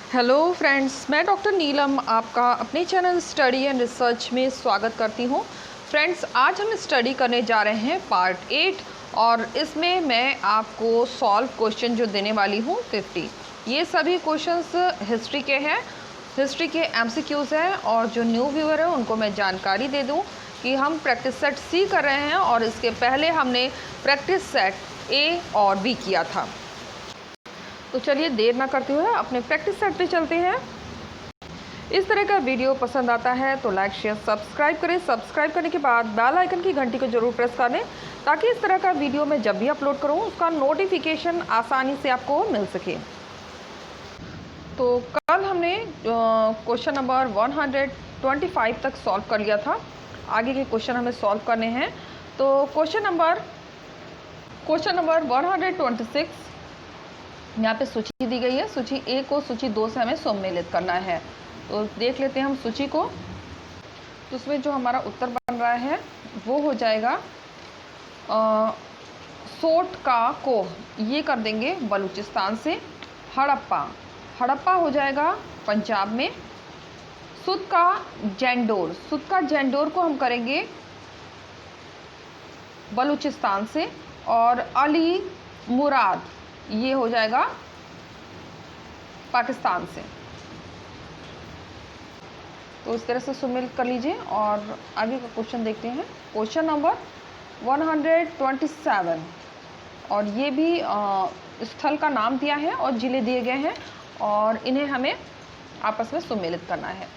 Hello friends, मैं doctor नीलम आपका अपने चैनल स्टडी एंड रिसर्च में स्वागत करती हूँ। फ्रेंड्स, आज हम स्टडी करने जा रहे हैं पार्ट 8 और इसमें मैं आपको सॉल्व क्वेश्चन जो देने वाली हूँ 50। ये सभी क्वेश्चंस हिस्ट्री के हैं, हिस्ट्री के एमसीक्यूज़ हैं और जो न्यू व्यूअर है उनको मैं जानकारी दे दूँ कि हम प्रैक्टिस सेट सी कर रहे हैं और इसके पहले हमने प्रैक्टिस सेट ए और बी किया था। तो चलिए देर ना करते हुए अपने प्रैक्टिस सेट पे चलते हैं। इस तरह का वीडियो पसंद आता है तो लाइक शेयर सब्सक्राइब करें। सब्सक्राइब करने के बाद बेल आइकन की घंटी को जरूर प्रेस कर दें ताकि इस तरह का वीडियो मैं जब भी अपलोड करूं उसका नोटिफिकेशन आसानी से आपको मिल सके। तो कल हमने क्वेश्चन नंबर 125 तक सॉल्व कर लिया था। आगे के क्वेश्चन हमें सॉल्व करने हैं। तो क्वेश्चन नंबर 126 यहाँ पे सूची दी गई है। सूची ए को सूची 2 से हमें सम्मिलित करना है। तो देख लेते हैं हम सूची को। तो उसमें जो हमारा उत्तर बन रहा है वो हो जाएगा सोट का को ये कर देंगे बलूचिस्तान से। हड़प्पा हो जाएगा पंजाब में। सुत का जेंडोर को हम करेंगे बलूचिस्तान से। और अली मुराद ये हो जाएगा पाकिस्तान से। तो इस तरह से सम्मिलित कर लीजिए और आगे का क्वेश्चन देखते हैं। क्वेश्चन नंबर 127 और ये भी स्थल का नाम दिया है और जिले दिए गए हैं और इन्हें हमें आपस में सम्मिलित करना है।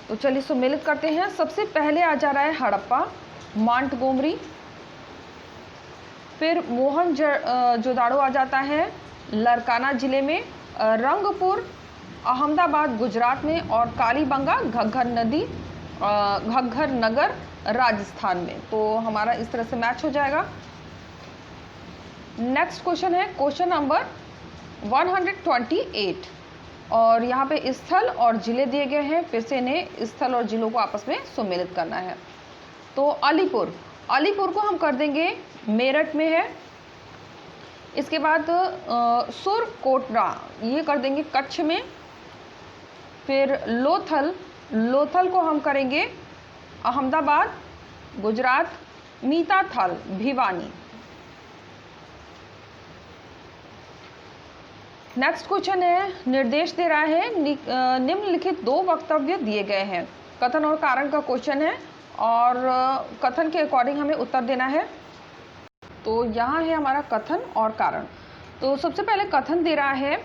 तो चलिए सम्मिलित करते हैं। सबसे पहले आ जा रहा है हड़प्पा, मांटगोमरी, फिर मोहनजोदाड़ो आ जाता है लरकाना ज़िले में, रंगपुर अहमदाबाद गुजरात में और कालीबंगा घग्गर नगर राजस्थान में। तो हमारा इस तरह से मैच हो जाएगा। नेक्स्ट क्वेश्चन है क्वेश्चन नंबर 128 और यहाँ पे स्थल और जिले दिए गए हैं। फिर से इन्हें स्थल और जिलों को आपस में सम्मिलित करना है। तो अलीपुर को हम कर देंगे मेरठ में है। इसके बाद सुरकोटरा ये कर देंगे कच्छ में। फिर लोथल को हम करेंगे अहमदाबाद गुजरात। मीताथल भिवानी। नेक्स्ट क्वेश्चन है, निर्देश दे रहा है निम्नलिखित 2 वक्तव्य दिए गए हैं। कथन और कारण का क्वेश्चन है और कथन के अकॉर्डिंग हमें उत्तर देना है। तो यहाँ है हमारा कथन और कारण। तो सबसे पहले कथन दे रहा है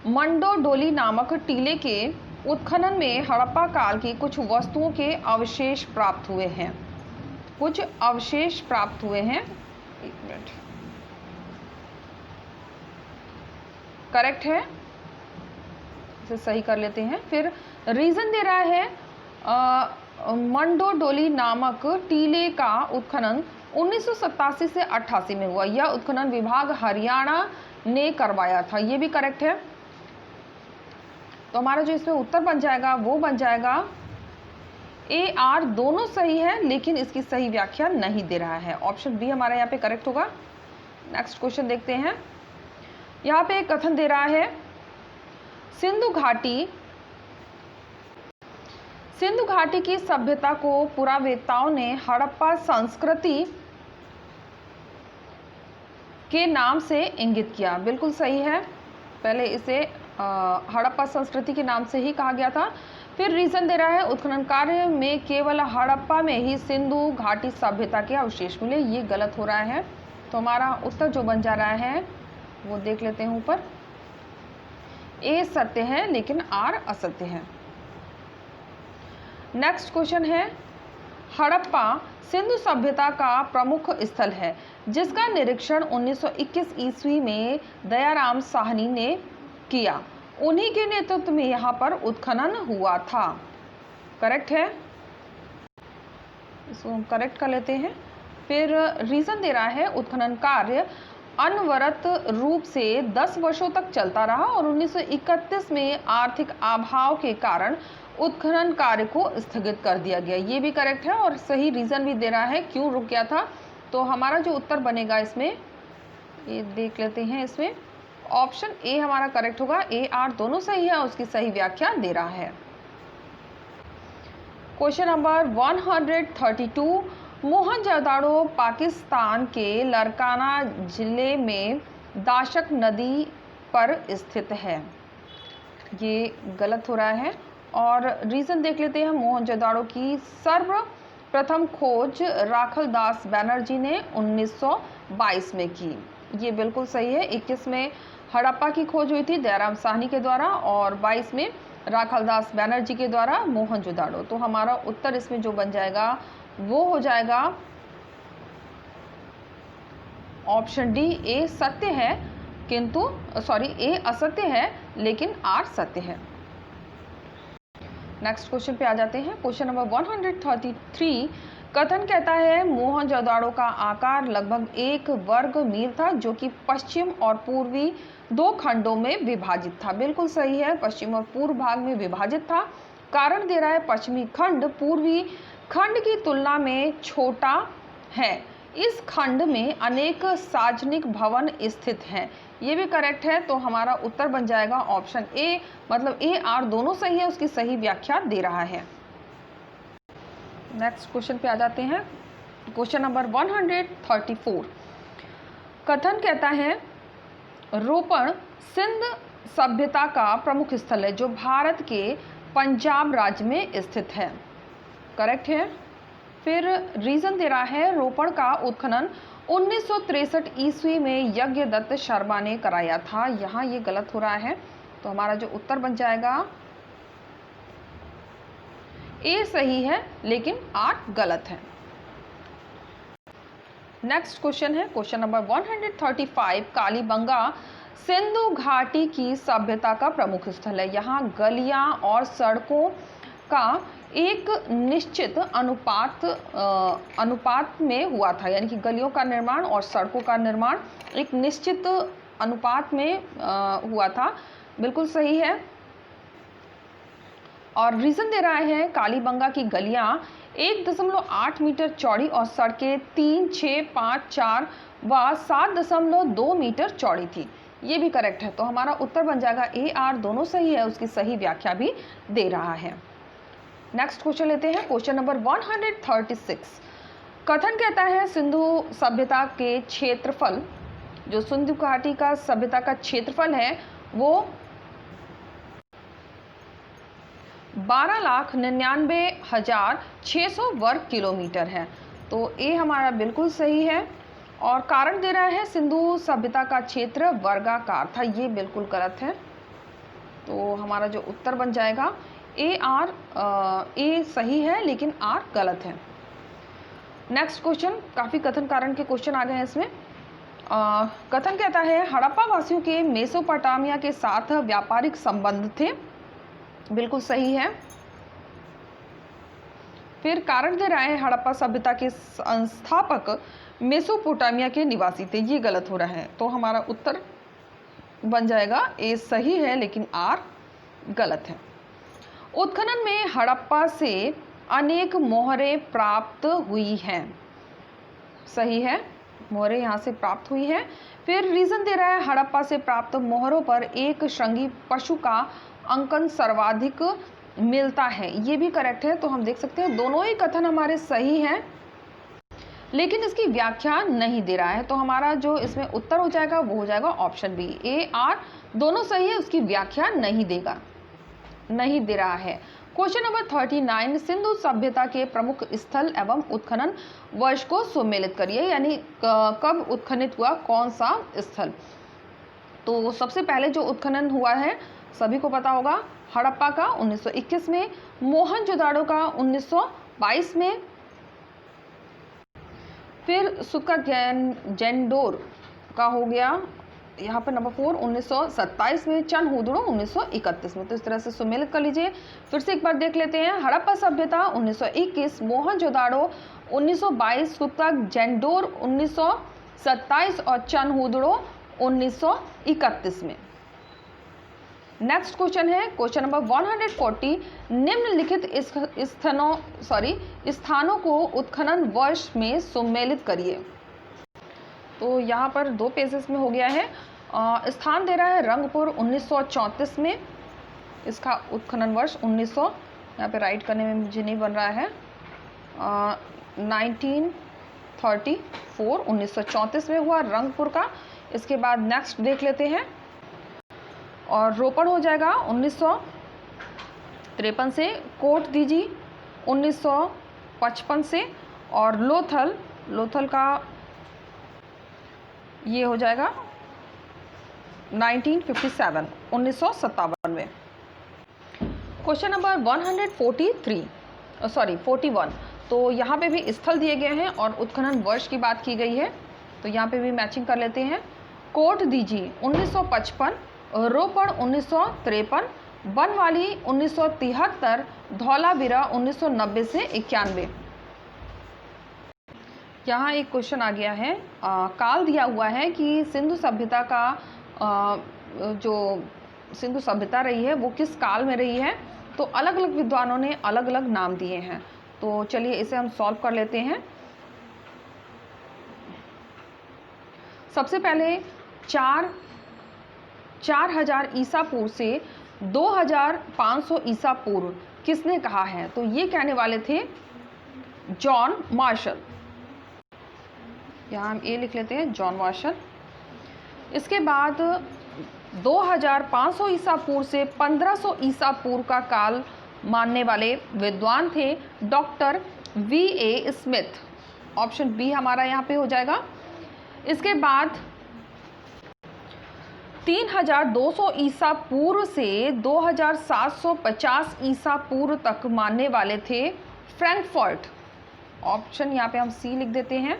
मंडोडोली नामक टीले के उत्खनन में हड़प्पा काल की कुछ वस्तुओं के अवशेष प्राप्त हुए हैं। एक मिनट, करेक्ट है, इसे सही कर लेते हैं। फिर रीजन दे रहा है मंडोडोली नामक टीले का उत्खनन 1987 से 88 में हुआ। यह उत्खनन विभाग हरियाणा ने करवाया था। ये भी करेक्ट है। तो हमारा जो इसमें उत्तर बन जाएगा वो बन जाएगा ए आर। दोनों सही है लेकिन इसकी सही व्याख्या नहीं दे रहा है। ऑप्शन बी हमारा यहाँ पे करेक्ट होगा। नेक्स्ट क्वेश्चन देखते हैं। यहाँ पे एक कथन दे रहा है सिंधु घाटी की सभ्यता को पुरावेत्ताओं ने हड़प्पा संस्कृति के नाम से इंगित किया। बिल्कुल सही है। पहले इसे हड़प्पा संस्कृति के नाम से ही कहा गया था। फिर रीजन दे रहा है उत्खनन कार्य में केवल हड़प्पा में ही सिंधु घाटी सभ्यता के अवशेष मिले। ये गलत हो रहा है। तो हमारा उत्तर जो बन जा रहा है वो देख लेते हैं ऊपर। ए सत्य है लेकिन आर असत्य है। नेक्स्ट क्वेश्चन है, हड़प्पा सिंधु सभ्यता का प्रमुख स्थल है जिसका निरीक्षण 1921 ईस्वी में दयाराम साहनी ने किया। उन्हीं के नेतृत्व में यहाँ पर उत्खनन हुआ था। करेक्ट है, इसको हम करेक्ट कर लेते हैं। फिर रीजन दे रहा है उत्खनन कार्य अनवरत रूप से 10 वर्षों तक चलता रहा और 1931 में आर्थिक अभाव के कारण उत्खनन कार्य को स्थगित कर दिया गया। ये भी करेक्ट है और सही रीज़न भी दे रहा है क्यों रुक गया था। तो हमारा जो उत्तर बनेगा इसमें, ये देख लेते हैं इसमें, ऑप्शन ए हमारा करेक्ट होगा। ए आर दोनों सही है, उसकी सही व्याख्या दे रहा है। क्वेश्चन नंबर 132, मोहनजोदाड़ो पाकिस्तान के लरकाना जिले में दाशक नदी पर स्थित है। ये गलत हो रहा है और रीज़न देख लेते हैं। मोहनजोदाड़ो की सर्वप्रथम खोज राखलदास बनर्जी ने 1922 में की। ये बिल्कुल सही है। 21 में हड़प्पा की खोज हुई थी दयाराम साहनी के द्वारा और 22 में राखलदास बनर्जी के द्वारा मोहनजोदाड़ो। तो हमारा उत्तर इसमें जो बन जाएगा वो हो जाएगा ऑप्शन डी। ए सत्य है किंतु ए असत्य है लेकिन आर सत्य है। नेक्स्ट क्वेश्चन पे आ जाते हैं। क्वेश्चन नंबर 133, कथन कहता है मोहनजोदाड़ो का आकार लगभग 1 वर्ग मील था जो कि पश्चिम और पूर्वी 2 खंडों में विभाजित था। बिल्कुल सही है, पश्चिम और पूर्व भाग में विभाजित था। कारण दे रहा है पश्चिमी खंड पूर्वी खंड की तुलना में छोटा है। इस खंड में अनेक सार्वजनिक भवन स्थित हैं। ये भी करेक्ट है, तो हमारा उत्तर बन जाएगा ऑप्शन ए। मतलब ए आर दोनों सही है, उसकी सही व्याख्या दे रहा है। नेक्स्ट क्वेश्चन पे आ जाते हैं। क्वेश्चन नंबर 134, कथन कहता है रोपण सिंध सभ्यता का प्रमुख स्थल है जो भारत के पंजाब राज्य में स्थित है। करेक्ट है। फिर रीजन दे रहा है रोपण का उत्खनन 1963 ईस्वी में यज्ञदत्त शर्मा ने कराया था। यहाँ ये गलत हो रहा है, तो हमारा जो उत्तर बन जाएगा ए सही है लेकिन आर गलत है। नेक्स्ट क्वेश्चन है क्वेश्चन नंबर 135, कालीबंगा सिंधु घाटी की सभ्यता का प्रमुख स्थल है। यहाँ गलियां और सड़कों का एक निश्चित अनुपात में हुआ था, यानी कि गलियों का निर्माण और सड़कों का निर्माण एक निश्चित अनुपात में हुआ था। बिल्कुल सही है। और रीज़न दे रहा है कालीबंगा की गलियां 1.8 मीटर चौड़ी और सड़कें 3, 6, 5, 4 व 7.2 मीटर चौड़ी थी। ये भी करेक्ट है, तो हमारा उत्तर बन जाएगा ए आर दोनों सही है, उसकी सही व्याख्या भी दे रहा है। नेक्स्ट क्वेश्चन लेते हैं क्वेश्चन नंबर 136, कथन कहता है सिंधु सभ्यता के क्षेत्रफल, जो सिंधु घाटी का सभ्यता का क्षेत्रफल है वो 12,99,600 वर्ग किलोमीटर है। तो ए हमारा बिल्कुल सही है। और कारण दे रहा है सिंधु सभ्यता का क्षेत्र वर्गाकार था। ये बिल्कुल गलत है, तो हमारा जो उत्तर बन जाएगा ए सही है लेकिन आर गलत है। नेक्स्ट क्वेश्चन, काफ़ी कथन कारण के क्वेश्चन आ गए हैं इसमें। कथन कहता है हड़प्पा वासियों के मेसोपोटामिया के साथ व्यापारिक संबंध थे। बिल्कुल सही है। फिर कारण दे रहा है हड़प्पा सभ्यता के संस्थापक मेसोपोटामिया के निवासी थे। ये गलत हो रहा है, तो हमारा उत्तर बन जाएगा ए सही है लेकिन आर गलत है। उत्खनन में हड़प्पा से अनेक मोहरें प्राप्त हुई हैं। सही है, मोहरें यहाँ से प्राप्त हुई है। फिर रीजन दे रहा है हड़प्पा से प्राप्त मोहरों पर एक श्रृंगी पशु का अंकन सर्वाधिक मिलता है। ये भी करेक्ट है, तो हम देख सकते हैं दोनों ही कथन हमारे सही हैं लेकिन इसकी व्याख्या नहीं दे रहा है, तो हमारा जो इसमें उत्तर हो जाएगा वो हो जाएगा ऑप्शन बी। ए आर दोनों सही है, उसकी व्याख्या नहीं दे रहा है। क्वेश्चन नंबर 39, सिंधु सभ्यता के प्रमुख स्थल एवं उत्खनन वर्ष को सुमेलित करिए, यानी कब उत्खनित हुआ कौन सा स्थल। तो सबसे पहले जो उत्खनन हुआ है सभी को पता होगा, हड़प्पा का 1921 में, मोहनजोदाड़ो का 1922 में, फिर सुक्का जेंडोर का हो गया यहाँ पर नंबर 4 1927 में, चनहुदड़ो 1931 में। तो इस तरह से सुमेलित कर लीजिए। फिर से एक बार देख लेते हैं, हड़प्पा सभ्यता 1921, मोहनजोदाड़ो 1922, सुक्का जेंडोर 1927 और चनहुदड़ो 1931 में। नेक्स्ट क्वेश्चन है क्वेश्चन नंबर 140, निम्नलिखित स्थानों को उत्खनन वर्ष में सुमेलित करिए। तो यहाँ पर 2 पेजेस में हो गया है। स्थान दे रहा है रंगपुर 1934 में। इसका उत्खनन वर्ष 1900, यहाँ पे राइट करने में मुझे नहीं बन रहा है, 1934 में हुआ रंगपुर का। इसके बाद नेक्स्ट देख लेते हैं, और रोपड़ हो जाएगा 1953 से, कोट दीजी 1955 से, और लोथल का ये हो जाएगा 1957 में। क्वेश्चन नंबर 41, तो यहाँ पे भी स्थल दिए गए हैं और उत्खनन वर्ष की बात की गई है, तो यहाँ पे भी मैचिंग कर लेते हैं। कोट दीजी 1955, रोपड़ 1953, बनवाली 1973, धौलावीरा 1990 से 91। यहाँ एक क्वेश्चन आ गया है, काल दिया हुआ है कि सिंधु सभ्यता का जो सिंधु सभ्यता रही है वो किस काल में रही है। तो अलग अलग विद्वानों ने अलग अलग नाम दिए हैं, तो चलिए इसे हम सॉल्व कर लेते हैं। सबसे पहले 4000 ईसा पूर्व से 2500 ईसा पूर्व किसने कहा है, तो ये कहने वाले थे जॉन मार्शल। यहाँ हम ए लिख लेते हैं, जॉन मार्शल। इसके बाद 2500 ईसा पूर्व से 1500 ईसा पूर्व का काल मानने वाले विद्वान थे doctor V.A. Smith. Option B हमारा यहाँ पे हो जाएगा। इसके बाद 3200 ईसा पूर्व से 2750 ईसा पूर्व तक मानने वाले थे फ्रैंकफर्ट। ऑप्शन यहाँ पे हम सी लिख देते हैं।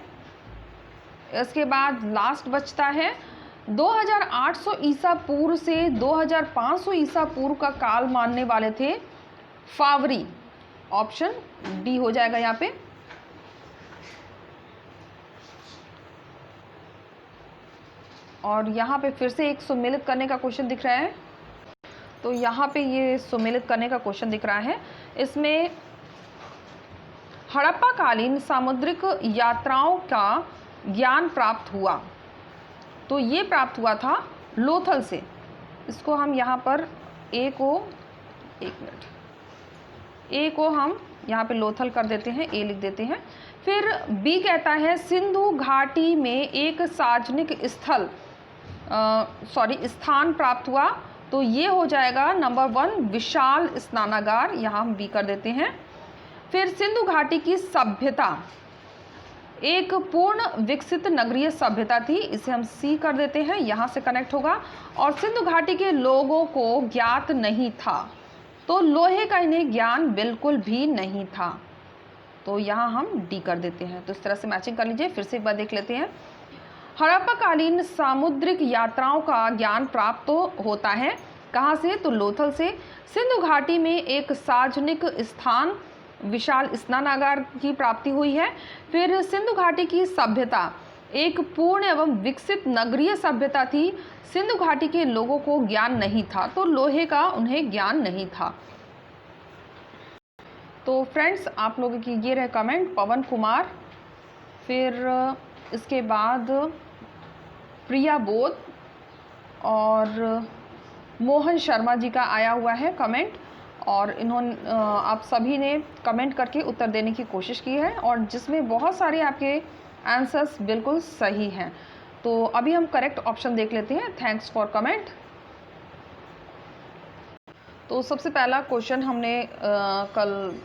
इसके बाद लास्ट बचता है 2800 ईसा पूर्व से 2500 ईसा पूर्व का काल मानने वाले थे फावरी। ऑप्शन डी हो जाएगा यहाँ पे। और यहाँ पे फिर से एक सुमेलित करने का क्वेश्चन दिख रहा है, तो यहाँ पे ये सुमेलित करने का क्वेश्चन दिख रहा है। इसमें हड़प्पा कालीन सामुद्रिक यात्राओं का ज्ञान प्राप्त हुआ, तो ये प्राप्त हुआ था लोथल से। इसको हम यहाँ पर ए को हम यहाँ पे लोथल कर देते हैं, ए लिख देते हैं। फिर बी कहता है सिंधु घाटी में एक सार्वजनिक स्थान प्राप्त हुआ, तो ये हो जाएगा नंबर 1 विशाल स्नानागार, यहाँ हम बी कर देते हैं। फिर सिंधु घाटी की सभ्यता एक पूर्ण विकसित नगरीय सभ्यता थी, इसे हम सी कर देते हैं, यहाँ से कनेक्ट होगा। और सिंधु घाटी के लोगों को ज्ञात नहीं था, तो लोहे का इन्हें ज्ञान बिल्कुल भी नहीं था, तो यहाँ हम डी कर देते हैं। तो इस तरह से मैचिंग कर लीजिए। फिर से एक बार देख लेते हैं। हड़प्पाकालीन सामुद्रिक यात्राओं का ज्ञान प्राप्त तो होता है कहाँ से, तो लोथल से। सिंधु घाटी में एक सार्वजनिक स्थान विशाल स्नानागार की प्राप्ति हुई है। फिर सिंधु घाटी की सभ्यता एक पूर्ण एवं विकसित नगरीय सभ्यता थी, सिंधु घाटी के लोगों को ज्ञान नहीं था, तो लोहे का उन्हें ज्ञान नहीं था। तो फ्रेंड्स आप लोगों की ये रहे कमेंट, पवन कुमार, फिर इसके बाद प्रिया बोध और मोहन शर्मा जी का आया हुआ है कमेंट, और इन्होंने आप सभी ने कमेंट करके उत्तर देने की कोशिश की है, और जिसमें बहुत सारे आपके आंसर्स बिल्कुल सही हैं। तो अभी हम करेक्ट ऑप्शन देख लेते हैं। Thanks for comment. तो सबसे पहला क्वेश्चन हमने कल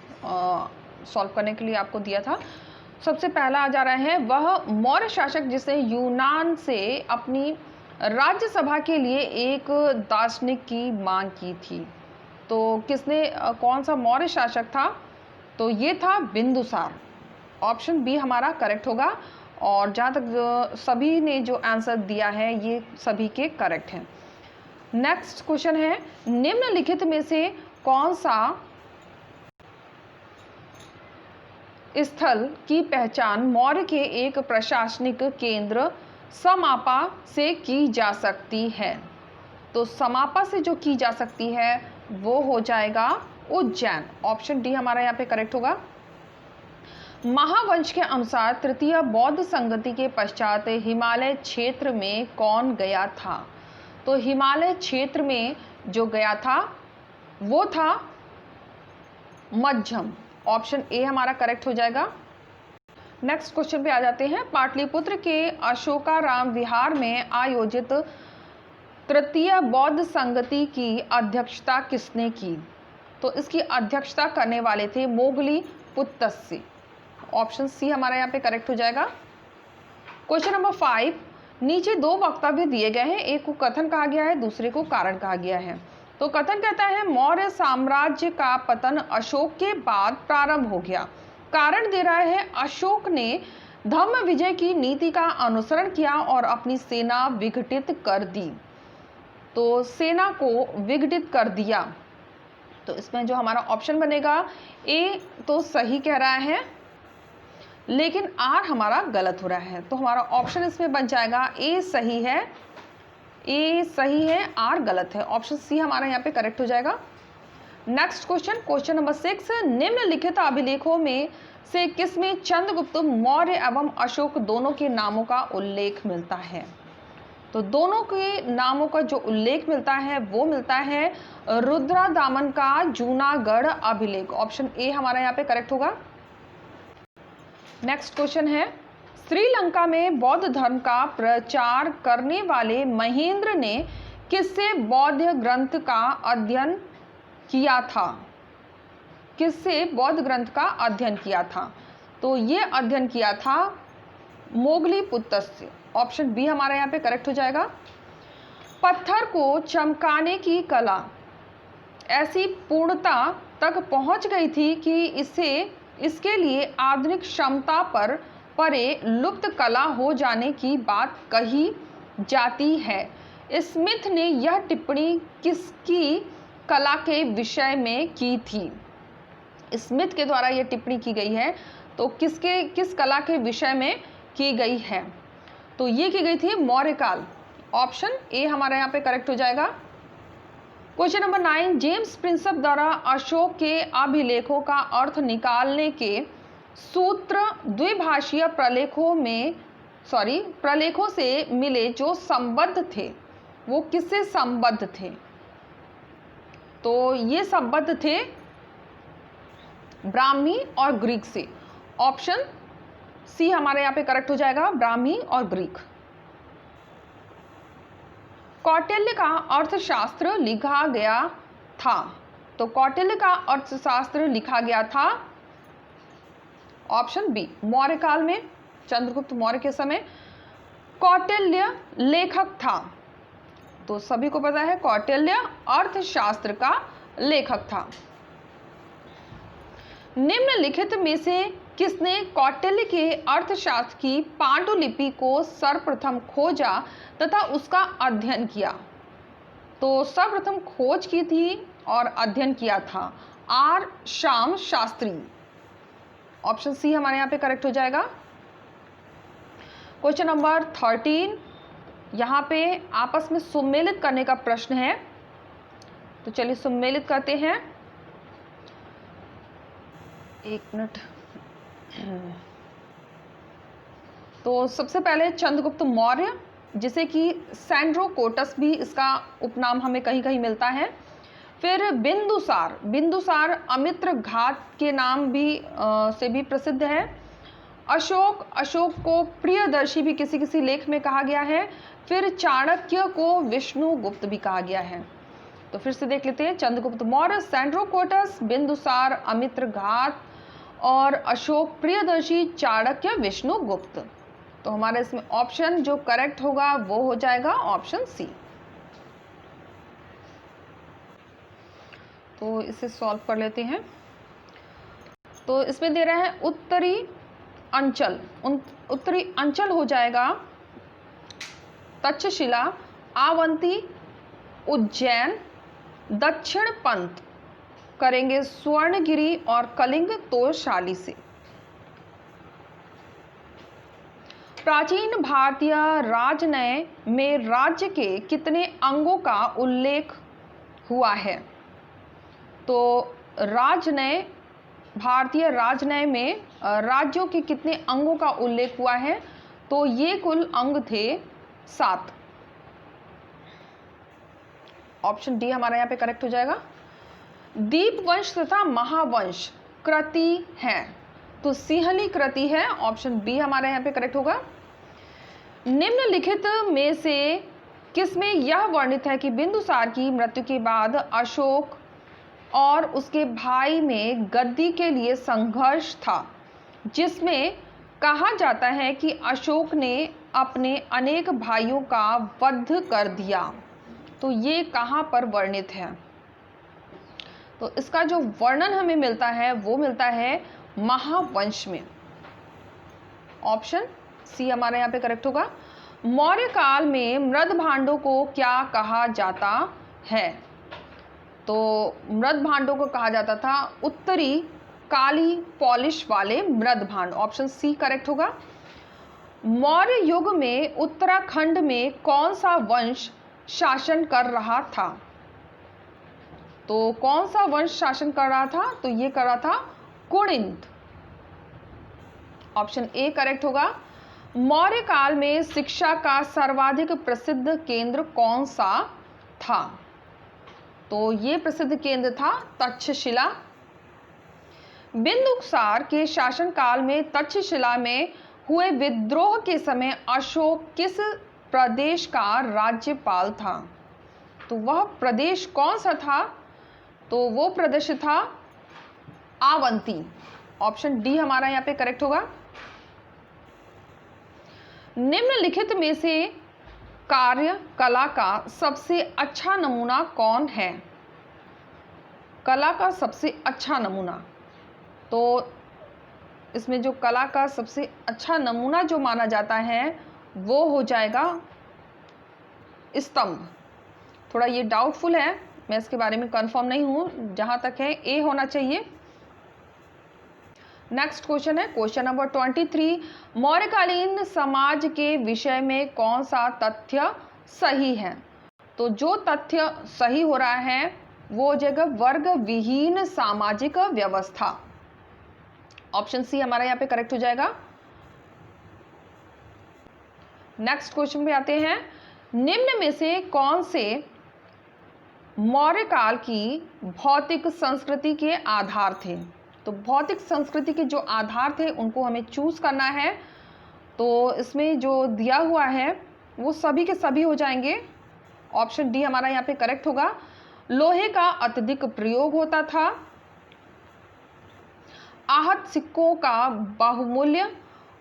सॉल्व करने के लिए आपको दिया था। सबसे पहला आ जा रहा है, वह मौर्य शासक जिसने यूनान से अपनी राज्यसभा के लिए एक दार्शनिक की मांग की थी, तो किसने कौन सा मौर्य शासक था, तो ये था बिंदुसार। ऑप्शन बी हमारा करेक्ट होगा, और जहाँ तक सभी ने जो आंसर दिया है ये सभी के करेक्ट हैं। नेक्स्ट क्वेश्चन है, निम्नलिखित में से कौन सा स्थल की पहचान मौर्य के एक प्रशासनिक केंद्र समापा से की जा सकती है, तो समापा से जो की जा सकती है वो हो जाएगा उज्जैन। ऑप्शन डी हमारा यहाँ पे करेक्ट होगा। महावंश के अनुसार तृतीय बौद्ध संगति के पश्चात हिमालय क्षेत्र में कौन गया था, तो हिमालय क्षेत्र में जो गया था वो था मध्यम। ऑप्शन ए हमारा करेक्ट हो जाएगा। नेक्स्ट क्वेश्चन पे आ जाते हैं। पाटलिपुत्र के अशोकाराम विहार में आयोजित तृतीय बौद्ध संगति की अध्यक्षता किसने की? तो इसकी अध्यक्षता करने वाले थे मोगली पुत्तस्य। ऑप्शन सी हमारा यहाँ पे करेक्ट हो जाएगा। क्वेश्चन नंबर 5, नीचे दो वक्तव्य दिए गए हैं, एक को कथन कहा गया है, दूसरे को कारण कहा गया है। तो कथन कहता है मौर्य साम्राज्य का पतन अशोक के बाद प्रारंभ हो गया। कारण दे रहा है अशोक ने धम्म विजय की नीति का अनुसरण किया और अपनी सेना विघटित कर दी। तो सेना को विघटित कर दिया। तो इसमें जो हमारा ऑप्शन बनेगा ए तो सही कह रहा है, लेकिन आर हमारा गलत हो रहा है। तो हमारा ऑप्शन इसमें बन जाएगा ए सही है, ए सही है, आर गलत है। ऑप्शन सी हमारा यहाँ पे करेक्ट हो जाएगा। नेक्स्ट क्वेश्चन, क्वेश्चन नंबर 6, निम्नलिखित अभिलेखों में से किसमें चंद्रगुप्त मौर्य एवं अशोक दोनों के नामों का उल्लेख मिलता है? तो दोनों के नामों का जो उल्लेख मिलता है वो मिलता है रुद्रदामन का जूनागढ़ अभिलेख। ऑप्शन ए हमारा यहाँ पे करेक्ट होगा। नेक्स्ट क्वेश्चन है, श्रीलंका में बौद्ध धर्म का प्रचार करने वाले महेंद्र ने किससे बौद्ध ग्रंथ का अध्ययन किया था? किससे बौद्ध ग्रंथ का अध्ययन किया था? तो ये अध्ययन किया था मोगली पुत्तस्य। ऑप्शन बी हमारा यहाँ पे करेक्ट हो जाएगा। पत्थर को चमकाने की कला ऐसी पूर्णता तक पहुंच गई थी कि इसके लिए आधुनिक क्षमता पर परे लुप्त कला हो जाने की बात कही जाती है। स्मिथ ने यह टिप्पणी किसकी कला के विषय में की थी? स्मिथ के द्वारा यह टिप्पणी की गई है, तो किस कला के विषय में की गई है? तो ये की गई थी मौर्य काल। ऑप्शन ए हमारा यहाँ पे करेक्ट हो जाएगा। क्वेश्चन नंबर 9, जेम्स प्रिंसप द्वारा अशोक के अभिलेखों का अर्थ निकालने के सूत्र द्विभाषीय प्रलेखों से मिले जो संबद्ध थे, वो किससे संबद्ध थे? तो ये संबद्ध थे ब्राह्मी और ग्रीक से। ऑप्शन सी हमारे यहाँ पे करेक्ट हो जाएगा, ब्राह्मी और ग्रीक। कौटिल्य का अर्थशास्त्र लिखा गया था। तो कौटिल्य का अर्थशास्त्र लिखा गया था ऑप्शन बी मौर्य काल में, चंद्रगुप्त मौर्य के समय कौटिल्य लेखक था। तो सभी को पता है कौटिल्य अर्थशास्त्र का लेखक था। निम्नलिखित में से किसने कौटिल्य के अर्थशास्त्र की पांडुलिपि को सर्वप्रथम खोजा तथा उसका अध्ययन किया? तो सर्वप्रथम खोज की थी और अध्ययन किया था R Shyam Shastri. Option C हमारे यहाँ पे करेक्ट हो जाएगा। क्वेश्चन नंबर 13, यहाँ पे आपस में सुमेलित करने का प्रश्न है, तो चलिए सुमेलित करते हैं। एक मिनट। तो सबसे पहले चंद्रगुप्त मौर्य, जिसे कि सैंड्रोकोटस भी इसका उपनाम हमें कहीं कहीं मिलता है। फिर बिंदुसार अमित्र घात के नाम भी से भी प्रसिद्ध है। अशोक को प्रियदर्शी भी किसी किसी लेख में कहा गया है। फिर चाणक्य को विष्णुगुप्त भी कहा गया है। तो फिर से देख लेते हैं, चंद्रगुप्त मौर्य, सैंड्रोकोटस, बिंदुसार, अमित्र घात और अशोक प्रियदर्शी, चाणक्य, विष्णुगुप्त। तो हमारे इसमें ऑप्शन जो करेक्ट होगा वो हो जाएगा ऑप्शन सी। तो इसे सॉल्व कर लेते हैं। तो इसमें दे रहा है उत्तरी अंचल हो जाएगा तक्षशिला, आवंती, उज्जैन, दक्षिण पंत करेंगे स्वर्णगिरी और कलिंग तोशाली से। प्राचीन भारतीय राजनय में राज्य के कितने अंगों का उल्लेख हुआ है? तो भारतीय राजनय में राज्यों के कितने अंगों का उल्लेख हुआ है? तो ये कुल अंग थे 7। ऑप्शन डी हमारा यहाँ पे करेक्ट हो जाएगा। दीपवंश तथा महावंश कृति है, तो सिंहली कृति है, ऑप्शन बी हमारे यहाँ पे करेक्ट होगा। निम्नलिखित में से किसमें यह वर्णित है कि बिंदुसार की मृत्यु के बाद अशोक और उसके भाई में गद्दी के लिए संघर्ष था, जिसमें कहा जाता है कि अशोक ने अपने अनेक भाइयों का वध कर दिया। तो ये कहाँ पर वर्णित है? तो इसका जो वर्णन हमें मिलता है वो मिलता है महावंश में, ऑप्शन सी हमारे यहाँ पे करेक्ट होगा। मौर्य काल में मृद भांडों को क्या कहा जाता है? तो मृद भांडों को कहा जाता था उत्तरी काली पॉलिश वाले मृद भांड, ऑप्शन सी करेक्ट होगा। मौर्य युग में उत्तराखंड में कौन सा वंश शासन कर रहा था? तो कौन सा वंश शासन कर रहा था? तो ये कर रहा था कुणिद, ऑप्शन ए करेक्ट होगा। मौर्य काल में शिक्षा का सर्वाधिक प्रसिद्ध केंद्र कौन सा था? तो ये प्रसिद्ध केंद्र था तक्षशिला। बिंदुसार के शासनकाल में तक्षशिला में हुए विद्रोह के समय अशोक किस प्रदेश का राज्यपाल था? तो वह प्रदेश कौन सा था? तो वो प्रदेश था आवंती, ऑप्शन डी हमारा यहाँ पे करेक्ट होगा। निम्नलिखित में से कार्य कला का सबसे अच्छा नमूना कौन है? कला का सबसे अच्छा नमूना, तो इसमें जो कला का सबसे अच्छा नमूना जो माना जाता है वो हो जाएगा स्तंभ। थोड़ा ये डाउटफुल है, मैं इसके बारे में कंफर्म नहीं हूँ, जहाँ तक है ए होना चाहिए। नेक्स्ट क्वेश्चन है क्वेश्चन नंबर 23। मौर्यकालीन समाज के विषय में कौन सा तथ्य सही है? तो जो तथ्य सही हो रहा है वो हो जाएगा वर्ग विहीन सामाजिक व्यवस्था, ऑप्शन सी हमारा यहाँ पे करेक्ट हो जाएगा। नेक्स्ट क्वेश्चन पे आते हैं। निम्न में से कौन से मौर्य काल की भौतिक संस्कृति के आधार थे? तो भौतिक संस्कृति के जो आधार थे उनको हमें चूज करना है। तो इसमें जो दिया हुआ है वो सभी के सभी हो जाएंगे, ऑप्शन डी हमारा यहाँ पे करेक्ट होगा। लोहे का अत्यधिक प्रयोग होता था, आहत सिक्कों का बहुमूल्य,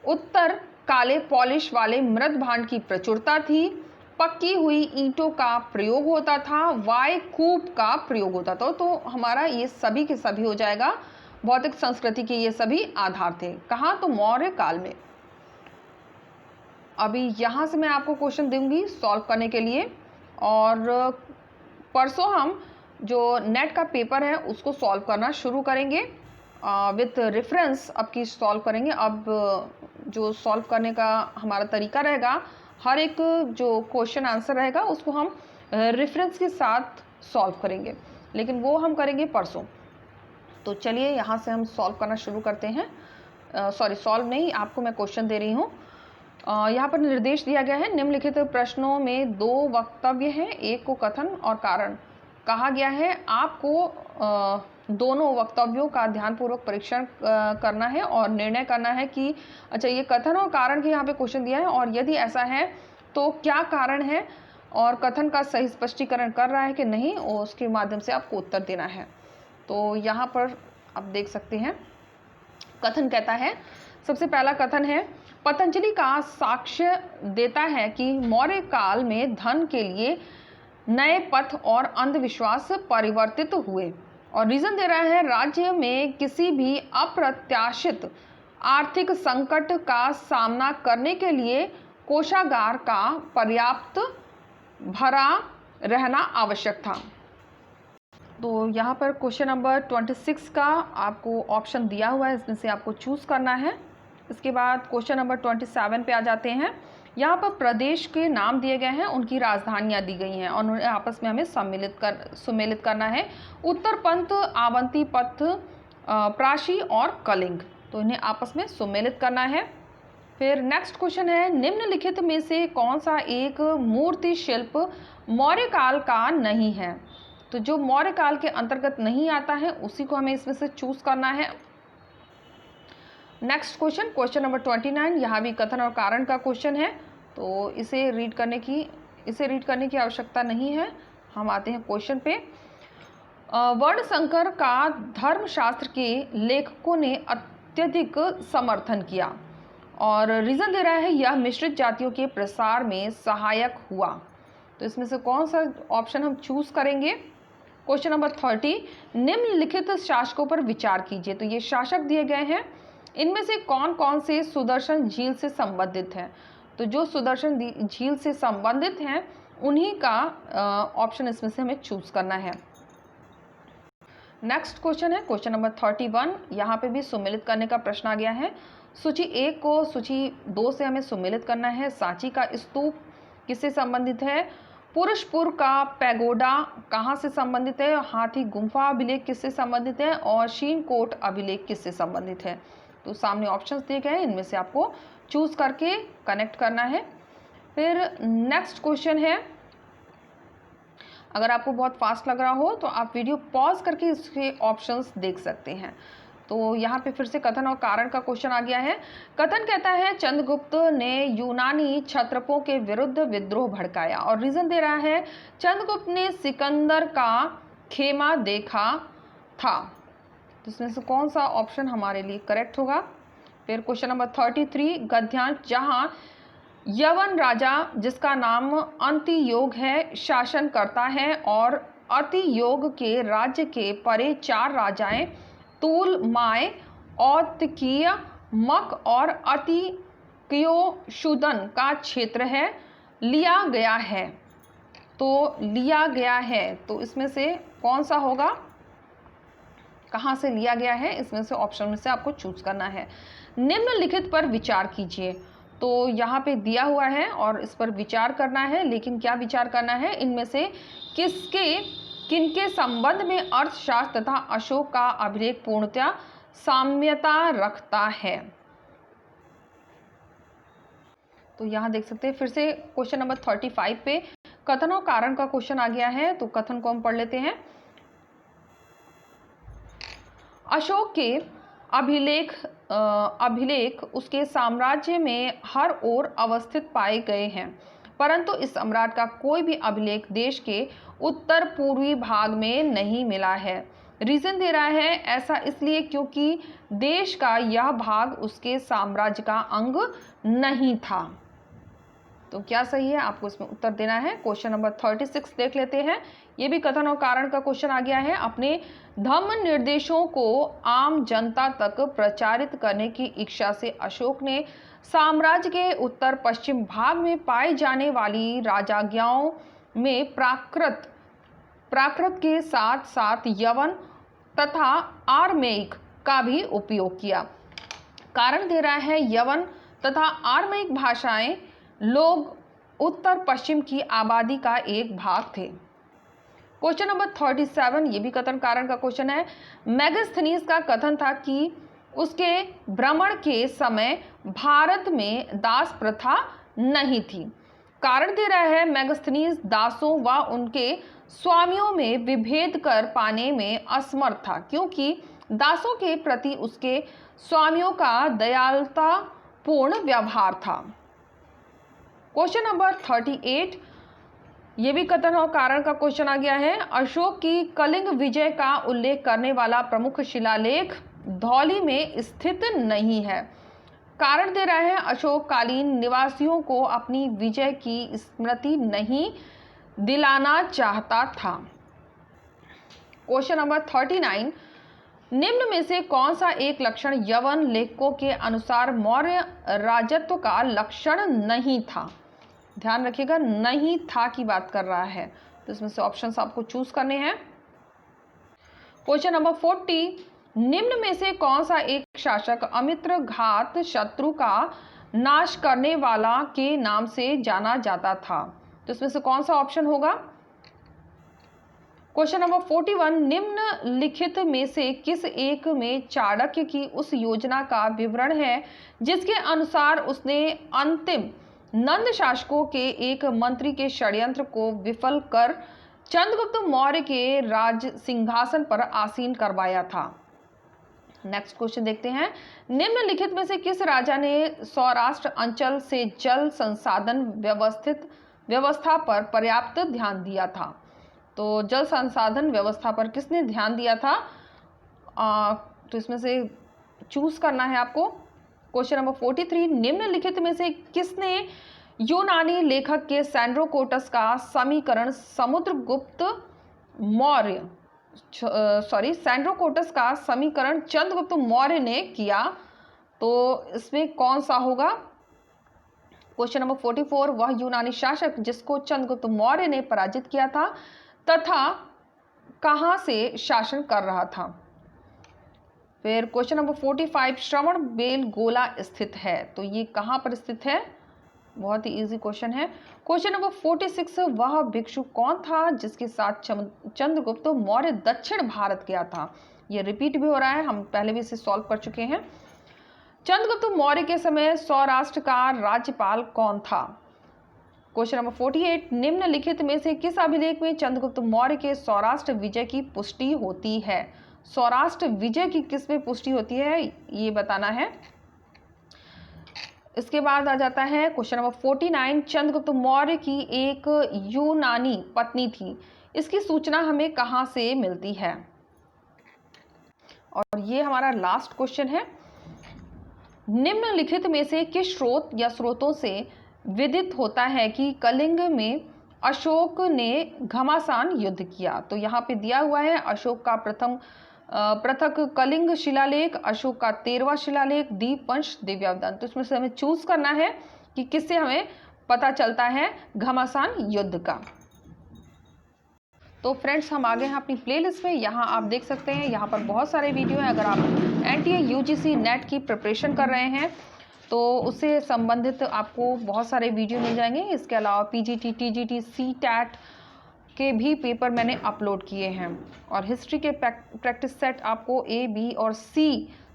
उत्तर काले पॉलिश वाले मृद भांड की प्रचुरता थी, पक्की हुई ईंटों का प्रयोग होता था, वाय कूप का प्रयोग होता था। तो हमारा ये सभी के सभी हो जाएगा, भौतिक संस्कृति के ये सभी आधार थे। कहाँ? तो मौर्य काल में। अभी यहाँ से मैं आपको क्वेश्चन दूंगी सॉल्व करने के लिए, और परसों हम जो नेट का पेपर है उसको सॉल्व करना शुरू करेंगे विथ रेफरेंस अब की सॉल्व करेंगे। अब जो सॉल्व करने का हमारा तरीका रहेगा, हर एक जो क्वेश्चन आंसर रहेगा उसको हम रेफरेंस के साथ सॉल्व करेंगे, लेकिन वो हम करेंगे परसों। तो चलिए यहाँ से हम सॉल्व करना शुरू करते हैं। सॉरी, सॉल्व नहीं, आपको मैं क्वेश्चन दे रही हूँ। यहाँ पर निर्देश दिया गया है, निम्नलिखित प्रश्नों में दो वक्तव्य हैं, एक को कथन और कारण कहा गया है। आपको दोनों वक्तव्यों का ध्यानपूर्वक परीक्षण करना है और निर्णय करना है कि अच्छा ये कथन और कारण के यहाँ पे क्वेश्चन दिया है, और यदि ऐसा है तो क्या कारण है और कथन का सही स्पष्टीकरण कर रहा है कि नहीं, और उसके माध्यम से आपको उत्तर देना है। तो यहाँ पर आप देख सकते हैं कथन कहता है, सबसे पहला कथन है, पतंजलि का साक्ष्य देता है कि मौर्य काल में धन के लिए नए पथ और अंधविश्वास परिवर्तित हुए, और रीजन दे रहा है राज्य में किसी भी अप्रत्याशित आर्थिक संकट का सामना करने के लिए कोषागार का पर्याप्त भरा रहना आवश्यक था। तो यहाँ पर क्वेश्चन नंबर 26 का आपको ऑप्शन दिया हुआ है, इसमें से आपको चूज करना है। इसके बाद क्वेश्चन नंबर 27 पे आ जाते हैं। यहाँ पर प्रदेश के नाम दिए गए हैं, उनकी राजधानियाँ दी गई हैं और उन्हें आपस में हमें सुमेलित करना है। उत्तर पंथ, आवंती पथ, प्राशी और कलिंग, तो इन्हें आपस में सुमेलित करना है। फिर नेक्स्ट क्वेश्चन है, निम्नलिखित में से कौन सा एक मूर्ति शिल्प मौर्य काल का नहीं है? तो जो मौर्य काल के अंतर्गत नहीं आता है उसी को हमें इसमें से चूज करना है। नेक्स्ट क्वेश्चन, क्वेश्चन नंबर 29, यहाँ भी कथन और कारण का क्वेश्चन है, तो इसे रीड करने की आवश्यकता नहीं है। हम आते हैं क्वेश्चन पे। वर्ण संकर का धर्मशास्त्र के लेखकों ने अत्यधिक समर्थन किया और रीजन दे रहा है यह मिश्रित जातियों के प्रसार में सहायक हुआ। तो इसमें से कौन सा ऑप्शन हम चूज करेंगे? क्वेश्चन नंबर 30, निम्नलिखित शासकों पर विचार कीजिए। तो ये शासक दिए गए हैं, इनमें से कौन कौन से सुदर्शन झील से संबंधित हैं? तो जो सुदर्शन झील से संबंधित हैं उन्हीं का ऑप्शन इसमें से हमें चूज करना है। नेक्स्ट क्वेश्चन है क्वेश्चन नंबर 31, यहाँ पे भी सुमेलित करने का प्रश्न आ गया है। सूची 1 को सूची 2 से हमें सुमेलित करना है। सांची का स्तूप किससे संबंधित है? पुरुषपुर का पैगोडा कहाँ से संबंधित है? हाथी गुम्फा अभिलेख किससे संबंधित है? और शीनकोट अभिलेख किससे संबंधित है? तो सामने ऑप्शंस दिए गए हैं, इनमें से आपको चूज करके कनेक्ट करना है। फिर नेक्स्ट क्वेश्चन है, अगर आपको बहुत फास्ट लग रहा हो तो आप वीडियो पॉज करके इसके ऑप्शंस देख सकते हैं। तो यहाँ पे फिर से कथन और कारण का क्वेश्चन आ गया है। कथन कहता है चंद्रगुप्त ने यूनानी क्षत्रपों के विरुद्ध विद्रोह भड़काया और रीजन दे रहा है चंद्रगुप्त ने सिकंदर का खेमा देखा था। तो इसमें से कौन सा ऑप्शन हमारे लिए करेक्ट होगा? फिर क्वेश्चन नंबर 33, गद्यांश, जहाँ यवन राजा जिसका नाम अंतियोग है शासन करता है और अतियोग के राज्य के परे 4 राजाएं तूल, माय, औतकीय, मक और अतिक्योशुदन का क्षेत्र है, लिया गया है। तो लिया गया है, तो इसमें से कौन सा होगा? कहाँ से लिया गया है? इसमें से ऑप्शन में से आपको चूज करना है। निम्नलिखित पर विचार कीजिए। तो यहाँ पे दिया हुआ है और इस पर विचार करना है, लेकिन क्या विचार करना है? इनमें से किनके संबंध में अर्थशास्त्र तथा अशोक का अभिलेख पूर्णतः साम्यता रखता है? तो यहाँ देख सकते हैं फिर से क्वेश्चन नंबर 35 पे कथन और कारण का क्वेश्चन आ गया है। तो कथन को हम पढ़ लेते हैं। अशोक के अभिलेख उसके साम्राज्य में हर ओर अवस्थित पाए गए हैं, परंतु इस सम्राट का कोई भी अभिलेख देश के उत्तर पूर्वी भाग में नहीं मिला है। रीजन दे रहा है ऐसा इसलिए क्योंकि देश का यह भाग उसके साम्राज्य का अंग नहीं था। तो क्या सही है? आपको इसमें उत्तर देना है। क्वेश्चन नंबर 36 देख लेते हैं। ये भी कथन और कारण का क्वेश्चन आ गया है। अपने धम्म निर्देशों को आम जनता तक प्रचारित करने की इच्छा से अशोक ने साम्राज्य के उत्तर पश्चिम भाग में पाई जाने वाली राजज्ञाओं में प्राकृत के साथ साथ यवन तथा आर्मेइक का भी उपयोग किया। कारण दे रहा है यवन तथा आर्मेइक भाषाएं लोग उत्तर पश्चिम की आबादी का एक भाग थे। क्वेश्चन नंबर 37, ये भी कथन कारण का क्वेश्चन है। मेगास्थनीज का कथन था कि उसके भ्रमण के समय भारत में दास प्रथा नहीं थी। कारण दे रहा है मेगास्थनीज दासों व उनके स्वामियों में विभेद कर पाने में असमर्थ था, क्योंकि दासों के प्रति उसके स्वामियों का दयालुतापूर्ण व्यवहार था। क्वेश्चन नंबर 38, ये भी कथन और कारण का क्वेश्चन आ गया है। अशोक की कलिंग विजय का उल्लेख करने वाला प्रमुख शिलालेख धौली में स्थित नहीं है। कारण दे रहा है अशोक कालीन निवासियों को अपनी विजय की स्मृति नहीं दिलाना चाहता था। क्वेश्चन नंबर 39, निम्न में से कौन सा एक लक्षण यवन लेखकों के अनुसार मौर्य राजत्व का लक्षण नहीं था? ध्यान रखिएगा, नहीं था की बात कर रहा है, तो इसमें से ऑप्शंस आपको चूज करने हैं। क्वेश्चन नंबर 40, निम्न में से कौन सा एक शासक अमित्र घात शत्रु का नाश करने वाला के नाम से जाना जाता था? तो इसमें से कौन सा ऑप्शन होगा? क्वेश्चन नंबर 41, निम्नलिखित में से किस एक में चाणक्य की उस योजना का विवरण है जिसके अनुसार उसने अंतिम नंद शासकों के एक मंत्री के षड्यंत्र को विफल कर चंद्रगुप्त मौर्य के राज सिंहासन पर आसीन करवाया था? नेक्स्ट क्वेश्चन देखते हैं, निम्नलिखित में से किस राजा ने सौराष्ट्र अंचल से जल संसाधन व्यवस्था पर पर्याप्त ध्यान दिया था? तो जल संसाधन व्यवस्था पर किसने ध्यान दिया था? तो इसमें से चूज करना है आपको। क्वेश्चन नंबर 43, निम्नलिखित में से किसने यूनानी लेखक के सैंड्रोकोटस का समीकरण सैंड्रोकोटस का समीकरण चंद्रगुप्त मौर्य ने किया? तो इसमें कौन सा होगा? क्वेश्चन नंबर 44, वह यूनानी शासक जिसको चंद्रगुप्त मौर्य ने पराजित किया था तथा कहां से शासन कर रहा था? फिर क्वेश्चन नंबर 45, श्रवण बेलगोला स्थित है, तो ये कहां पर स्थित है? बहुत ही इजी क्वेश्चन है। क्वेश्चन नंबर 46, वह भिक्षु कौन था जिसके साथ चंद्रगुप्त मौर्य दक्षिण भारत गया था? ये रिपीट भी हो रहा है, हम पहले भी इसे सॉल्व कर चुके हैं। चंद्रगुप्त मौर्य के समय सौराष्ट्र का राज्यपाल कौन था? क्वेश्चन नंबर 48, निम्नलिखित में से किस अभिलेख में चंद्रगुप्त मौर्य के सौराष्ट्र विजय की पुष्टि होती है? सौराष्ट्र विजय की किस में पुष्टि होती है, ये बताना है। इसके बाद आ जाता है क्वेश्चन नंबर 49, चंद्रगुप्त मौर्य की एक यूनानी पत्नी थी, इसकी सूचना हमें कहां से मिलती है? और ये हमारा लास्ट क्वेश्चन है, निम्नलिखित में से किस स्रोत या स्रोतों से विदित होता है कि कलिंग में अशोक ने घमासान युद्ध किया? तो यहाँ पे दिया हुआ है अशोक का पृथक कलिंग शिलालेख, अशोक का 13वां शिलालेख, दीपवंश, दिव्यावदान। तो इसमें से हमें चूज करना है कि किससे हमें पता चलता है घमासान युद्ध का। तो फ्रेंड्स, हम आ गए हैं अपनी प्लेलिस्ट में। यहाँ आप देख सकते हैं, यहाँ पर बहुत सारे वीडियो हैं। अगर आप NTA UGC नेट की प्रिपरेशन कर रहे हैं तो उससे संबंधित आपको बहुत सारे वीडियो मिल जाएंगे। इसके अलावा PGT, TGT, CTAT के भी पेपर मैंने अपलोड किए हैं और हिस्ट्री के प्रैक्टिस सेट आपको A, B और C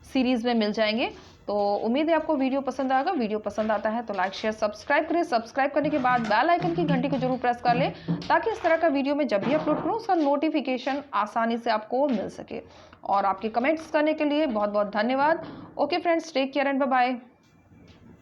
सीरीज़ में मिल जाएंगे। तो उम्मीद है आपको वीडियो पसंद आएगा। वीडियो पसंद आता है तो लाइक, शेयर, सब्सक्राइब करें। सब्सक्राइब करने के बाद बेल आइकन की घंटी को जरूर प्रेस कर लें ताकि इस तरह का वीडियो मैं जब भी अपलोड करूँ उसका नोटिफिकेशन आसानी से आपको मिल सके। और आपके कमेंट्स करने के लिए बहुत बहुत धन्यवाद। Okay friends, take care and bye bye.